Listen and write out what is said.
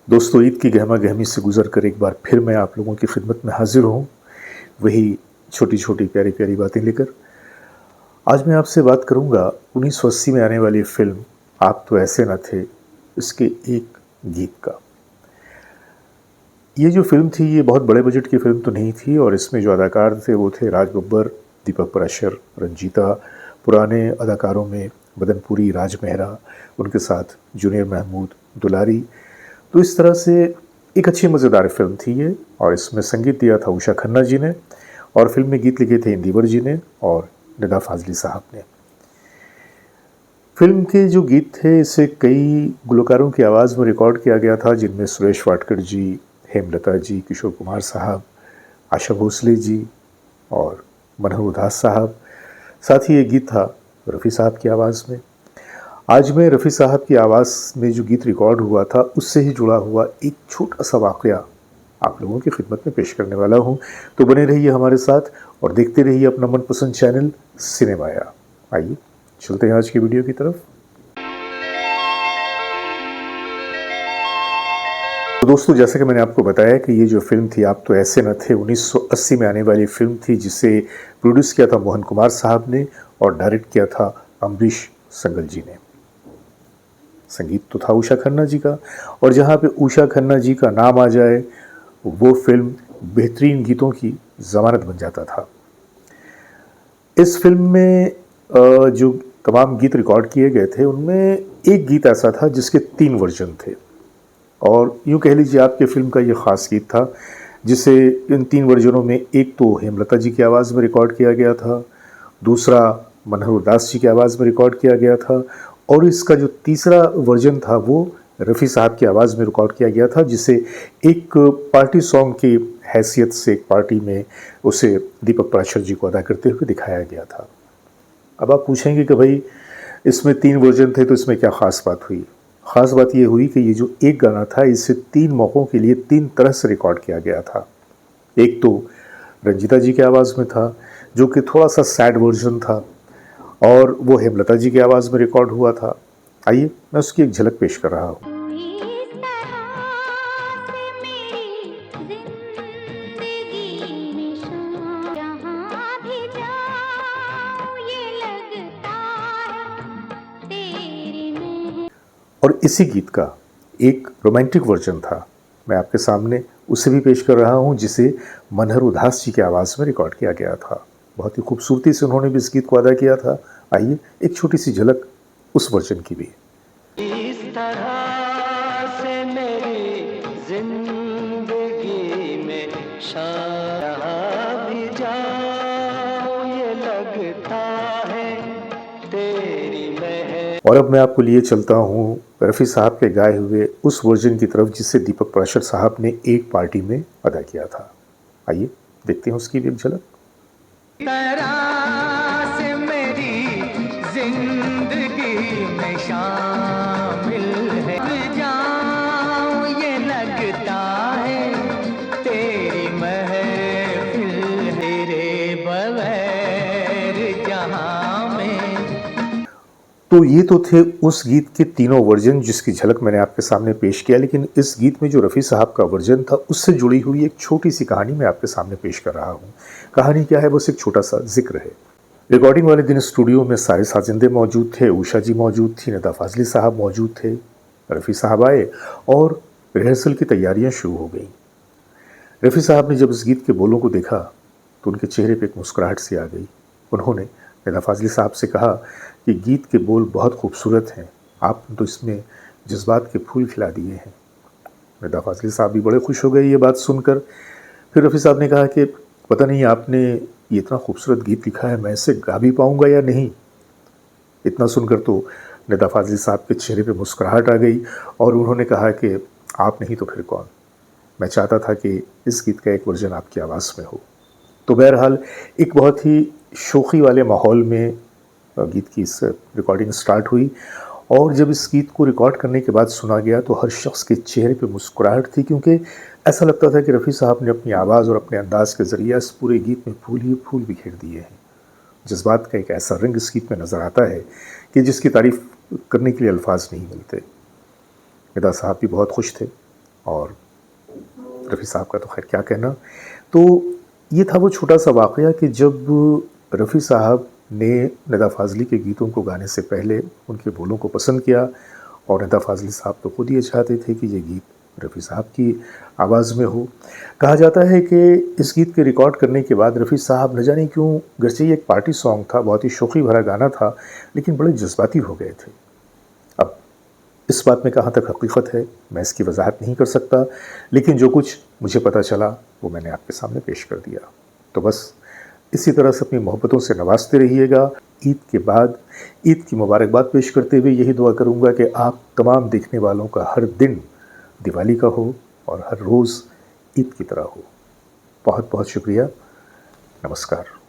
दोस्तों, ईद की गहमा गहमी से गुजर कर एक बार फिर मैं आप लोगों की खिदमत में हाजिर हूँ, वही छोटी छोटी प्यारी प्यारी बातें लेकर। आज मैं आपसे बात करूँगा 1980 में आने वाली फिल्म आप तो ऐसे न थे, इसके एक गीत का। ये जो फिल्म थी, ये बहुत बड़े बजट की फिल्म तो नहीं थी और इसमें जो अदाकार थे वो थे राज बब्बर, दीपक पराशर, रंजीता, पुराने अदाकारों में मदन पुरी, राज मेहरा, उनके साथ जूनियर महमूद, दुलारी। तो इस तरह से एक अच्छी मज़ेदार फिल्म थी ये, और इसमें संगीत दिया था उषा खन्ना जी ने, और फिल्म में गीत लिखे थे इंदिवर जी ने और निदा फाजली साहब ने। फिल्म के जो गीत थे इसे कई गुलकारों की आवाज़ में रिकॉर्ड किया गया था, जिनमें सुरेश वाडकर जी, हेमलता जी, किशोर कुमार साहब, आशा भोसले जी और मनोहर उदास साहब। साथ ही ये गीत था रफ़ी साहब की आवाज़ में। आज मैं रफ़ी साहब की आवाज़ में जो गीत रिकॉर्ड हुआ था उससे ही जुड़ा हुआ एक छोटा सा वाक़या आप लोगों की खिदमत में पेश करने वाला हूँ। तो बने रहिए हमारे साथ और देखते रहिए अपना मनपसंद चैनल सिनेमाया। आइए चलते हैं आज की वीडियो की तरफ। तो दोस्तों, जैसे कि मैंने आपको बताया कि ये जो फिल्म थी आप तो ऐसे न थे, 1980 में आने वाली फिल्म थी, जिसे प्रोड्यूस किया था मोहन कुमार साहब ने और डायरेक्ट किया था अम्बरीश संगल जी ने। संगीत तो था उषा खन्ना जी का, और जहाँ पे उषा खन्ना जी का नाम आ जाए वो फिल्म बेहतरीन गीतों की ज़मानत बन जाता था। इस फिल्म में जो तमाम गीत रिकॉर्ड किए गए थे उनमें एक गीत ऐसा था जिसके 3 वर्जन थे, और यूँ कह लीजिए आपके फिल्म का ये ख़ास गीत था जिसे इन 3 वर्जनों में एक तो हेमलता जी की आवाज़ में रिकॉर्ड किया गया था, दूसरा मनोहर उदास जी की आवाज़ में रिकॉर्ड किया गया था, और इसका जो तीसरा वर्जन था वो रफ़ी साहब की आवाज़ में रिकॉर्ड किया गया था, जिसे एक पार्टी सॉन्ग की हैसियत से एक पार्टी में उसे दीपक पराशर जी को अदा करते हुए दिखाया गया था। अब आप पूछेंगे कि भाई इसमें 3 वर्जन थे तो इसमें क्या ख़ास बात हुई? ख़ास बात ये हुई कि ये जो एक गाना था इसे 3 मौक़ों के लिए 3 तरह से रिकॉर्ड किया गया था। एक तो रंजीता जी की आवाज़ में था जो कि थोड़ा-सा सैड वर्जन था, और वो हेमलता जी की आवाज़ में रिकॉर्ड हुआ था। आइए मैं उसकी एक झलक पेश कर रहा हूँ। और इसी गीत का एक रोमांटिक वर्जन था, मैं आपके सामने उसे भी पेश कर रहा हूँ, जिसे मनोहर उदास जी की आवाज़ में रिकॉर्ड किया गया था। बहुत ही खूबसूरती से उन्होंने भी इस गीत को अदा किया था। आइए एक छोटी सी झलक उस वर्जन की भी। इस तरह से मेरी जिंदगी में भी जाऊं ये लगता है तेरी महक। और अब मैं आपको लिए चलता हूँ रफ़ी साहब के गाए हुए उस वर्जन की तरफ जिसे दीपक पराशर साहब ने एक पार्टी में अदा किया था। आइए देखते हैं उसकी भी एक झलक। तरह से मेरी जिंदगी में शामिल है जाऊं ये लगता है तेरी महफिल है रे बगैर जहां में। तो ये तो थे उस गीत के तीनों वर्जन जिसकी झलक मैंने आपके सामने पेश किया, लेकिन इस गीत में जो रफ़ी साहब का वर्जन था उससे जुड़ी हुई एक छोटी सी कहानी मैं आपके सामने पेश कर रहा हूँ। कहानी क्या है, बस एक छोटा सा जिक्र है। रिकॉर्डिंग वाले दिन स्टूडियो में सारे साजिंदे मौजूद थे, उषा जी मौजूद थी, निदा फाजली साहब मौजूद थे। रफ़ी साहब आए और रिहर्सल की तैयारियां शुरू हो गई। रफ़ी साहब ने जब इस गीत के बोलों को देखा तो उनके चेहरे पे एक मुस्कुराहट सी आ गई। उन्होंने निदा फाजली साहब से कहा कि गीत के बोल बहुत खूबसूरत हैं, आपने तो इसमें जज्बात के फूल खिला दिए हैं। निदा फाजली साहब भी बड़े खुश हो गए ये बात सुनकर। फिर रफ़ी साहब ने कहा कि पता नहीं आपने ये इतना खूबसूरत गीत लिखा है, मैं इसे गा भी पाऊँगा या नहीं। इतना सुनकर तो निदा फाजली साहब के चेहरे पे मुस्कुराहट आ गई और उन्होंने कहा कि आप नहीं तो फिर कौन। मैं चाहता था कि इस गीत का एक वर्जन आपकी आवाज़ में हो। तो बहरहाल एक बहुत ही शोखी वाले माहौल में गीत की इस रिकॉर्डिंग स्टार्ट हुई, और जब इस गीत को रिकॉर्ड करने के बाद सुना गया तो हर शख्स के चेहरे पे मुस्कुराहट थी, क्योंकि ऐसा लगता था कि रफ़ी साहब ने अपनी आवाज़ और अपने अंदाज़ के ज़रिए इस पूरे गीत में फूल ही फूल बिखेर दिए हैं। जज्बात का एक ऐसा रंग इस गीत में नज़र आता है कि जिसकी तारीफ़ करने के लिए अल्फाज नहीं मिलते। निदा साहब भी बहुत खुश थे। और रफ़ी साहब का तो खैर क्या कहना। तो ये था वो छोटा सा वाक़या कि जब रफ़ी साहब ने निदा फ़ाज़ली के गीतों को गाने से पहले उनके बोलों को पसंद किया, और निदा फ़ाज़ली साहब तो खुद ये चाहते थे कि ये गीत रफ़ी साहब की आवाज़ में हो। कहा जाता है कि इस गीत के रिकॉर्ड करने के बाद रफ़ी साहब न जाने क्यों, गरचे ये एक पार्टी सॉन्ग था, बहुत ही शोख़ी भरा गाना था, लेकिन बड़े जज़्बाती हो गए थे। अब इस बात में कहाँ तक हकीकत है, मैं इसकी वजाहत नहीं कर सकता, लेकिन जो कुछ मुझे पता चला वो मैंने आपके सामने पेश कर दिया। तो बस इसी तरह से अपनी मोहब्बतों से नवाजते रहिएगा। ईद के बाद ईद की मुबारकबाद पेश करते हुए यही दुआ करूँगा कि आप तमाम देखने वालों का हर दिन दिवाली का हो और हर रोज़ ईद की तरह हो। बहुत बहुत शुक्रिया। नमस्कार।